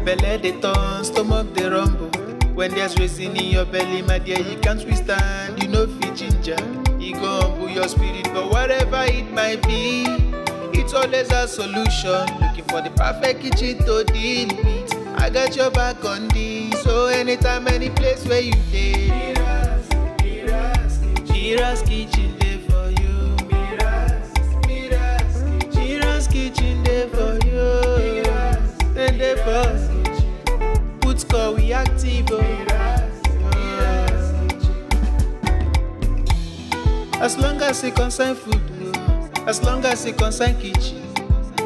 Belle dey turn, stomach dey rumble. When there's reason in your belly, my dear, you can't withstand. You know fit ginger, e go humble your spirit. But whatever it might be, it's always a solution. Looking for the perfect kitchen to deal with. I got your back on this. So anytime, any place where you dey, Mira's kitchen dey for you. Mira's kitchen dey for you. Then dey for put score we active. As long as it concern food, as long as it concern kitchen,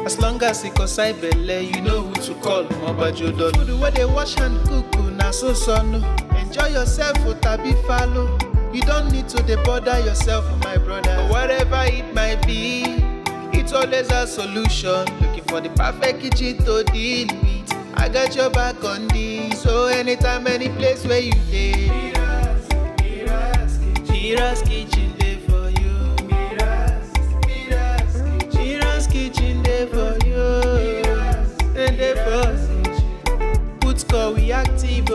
as long as it concern belle, you know who to call. Mobajodo. Food where they wash and cook, na so no. Enjoy yourself, tabi follow. You don't need to bother yourself, my brother. But whatever it might be, it's always a solution. Looking for the perfect kitchen to deal with. I got your back on this. So anytime, any place where you dey, Mira's kitchen dey for you. Mira's kitchen dey for you. And dey for put score we active.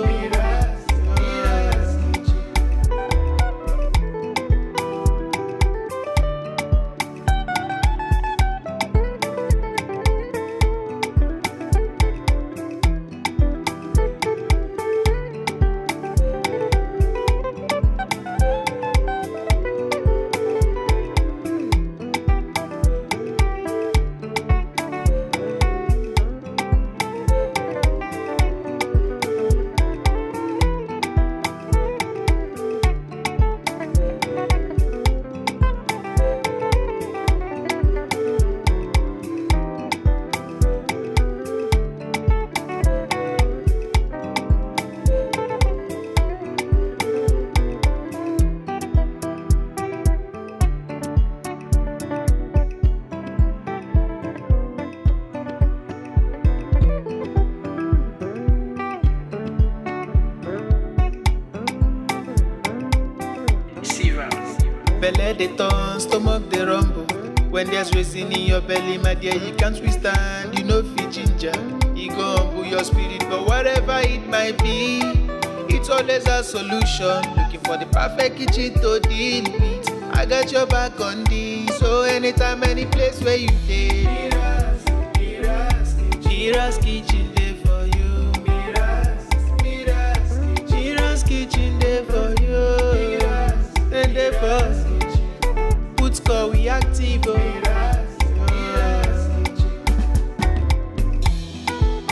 Belle dey turn, stomach dey rumble. When there's reason in your belly, my dear, you can't withstand. You know fit ginger, e go humble your spirit. But whatever it might be, it's always a solution. Looking for the perfect kitchen to deal with. I got your back on this. So anytime, any place where you dey, Mira's kitchen dey for you. Mira's kitchen dey for you. And dey for put score we active.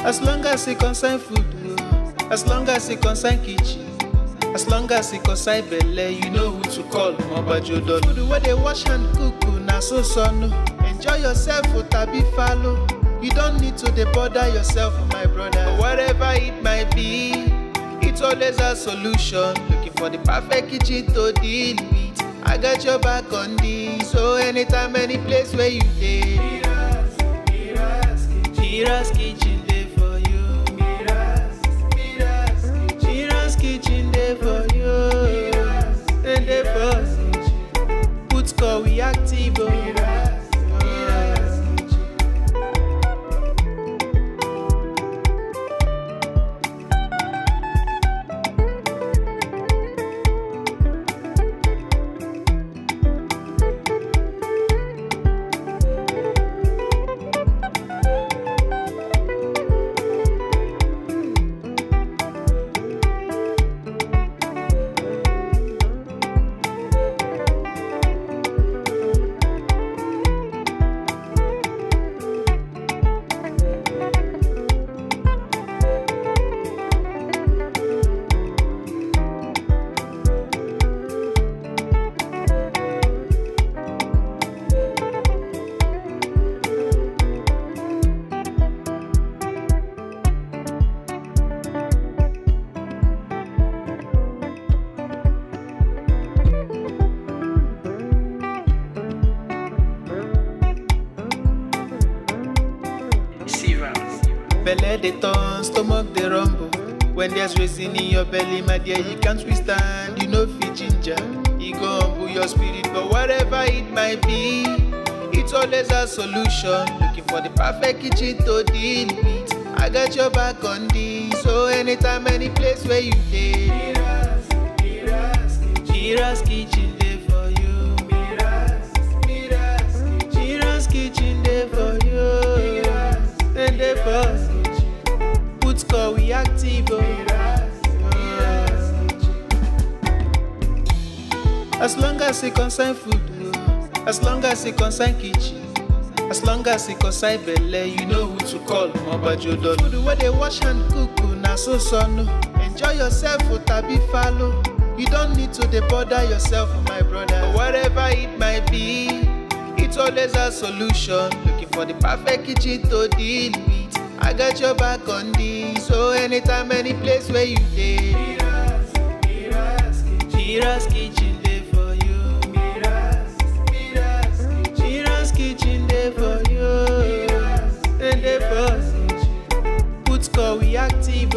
As long as it concern food, as long as it concern kitchen, as long as it concern belle, you know who to call. Mobajodo. Food where they wash and cook, na so no. Enjoy yourself, tabi follow. You don't need to bother yourself, my brother. But whatever it might be, it's always a solution. Looking for the perfect kitchen to deal with. I got your back on this. So anytime, any place where you dey, Mira's kitchen dey for you. Mira's kitchen dey for you. And dey for put score we active. Belle dey turn, stomach dey rumble. When there's reason in your belly, my dear, you can't withstand. You know fit ginger, e go humble your spirit. But whatever it might be, it's always a solution. Looking for the perfect kitchen to deal with. I got your back on this. So anytime, any place where you dey, Mira's kitchen dey for you. Mira's kitchen dey for you. And dey for put call we active. As long as it concern food, as long as it concern kitchen, as long as it concern belle, you know who to call. Mobajodo. Food where they wash and cook, na so no. Enjoy yourself, tabi follow. You don't need to bother yourself, my brother. Whatever it might be, it's always a solution. Looking for the perfect kitchen to deal with. I got your back on this. So anytime, any place where you dey, Mira's kitchen dey for you. Mira's kitchen dey for you. And dey for put call we active.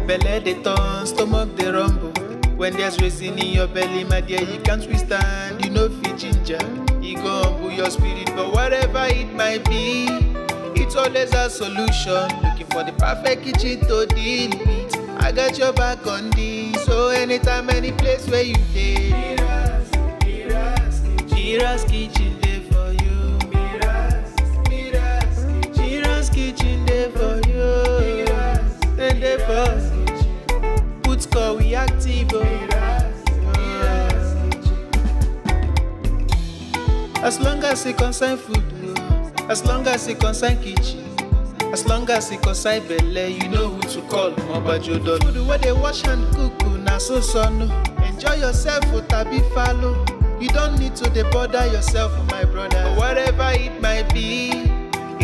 Belle dey turn, stomach dey rumble. When there's reason in your belly, my dear, you can't withstand. You know fit ginger, you go humble your spirit. But whatever it might be, it's always a solution. Looking for the perfect kitchen to deal with. I got your back on this. So anytime, any place where you dey, Mira's kitchen dey for you. Mira's kitchen dey for you. And dey for put call we active. As long as it concern food, as long as it concern kitchen, as long as it concern belle, you know who to call. Mobajodo. Food where they wash and cook, na so no. Enjoy yourself, tabi follow. You don't need to bother yourself, my brother. Whatever it might be,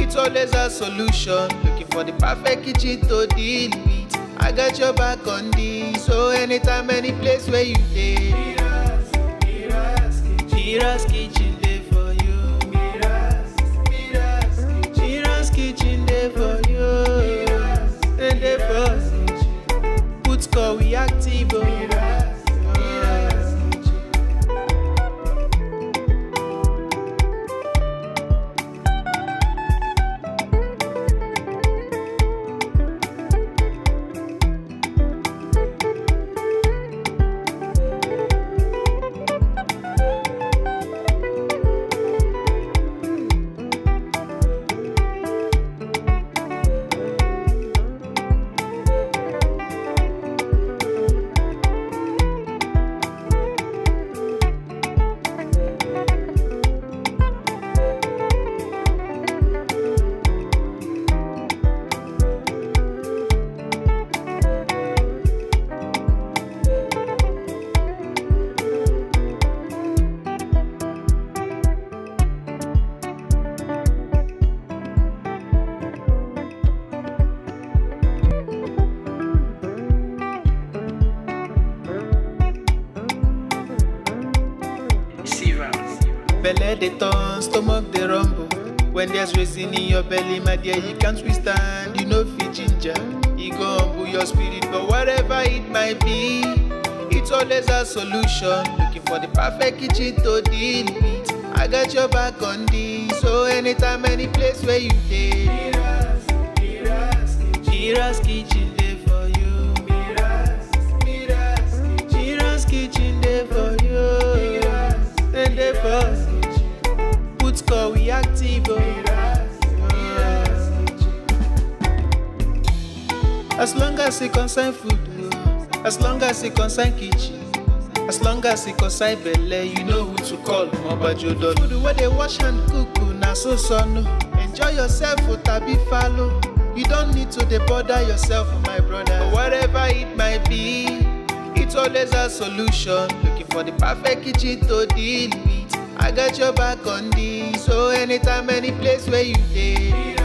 it's always a solution. Looking for the perfect kitchen to deal with. I got your back on this. So anytime, any place where you dey, Mira's kitchen dey for you. Mira's kitchen dey for you. And dey for put call we active. Belle dey turn, stomach dey rumble. When there's reason in your belly, my dear, you can't withstand. You know fit ginger, you go humble your spirit. But whatever it might be, it's always a solution. Looking for the perfect kitchen to deal with. I got your back on this. So anytime, any place where you dey, Mira's kitchen dey for you. Mira's kitchen dey for you. And dey for put call we active. As long as it concern food, as long as it concern kitchen, as long as it concern belle, you know who to call. Mobajodo. Food where they wash hand cook, na so no. Enjoy yourself, tabi follow. You don't need to bother yourself, my brother. Whatever it might be, it's always a solution. Looking for the perfect kitchen to deal with. I got your back on this. So anytime, any place where you live,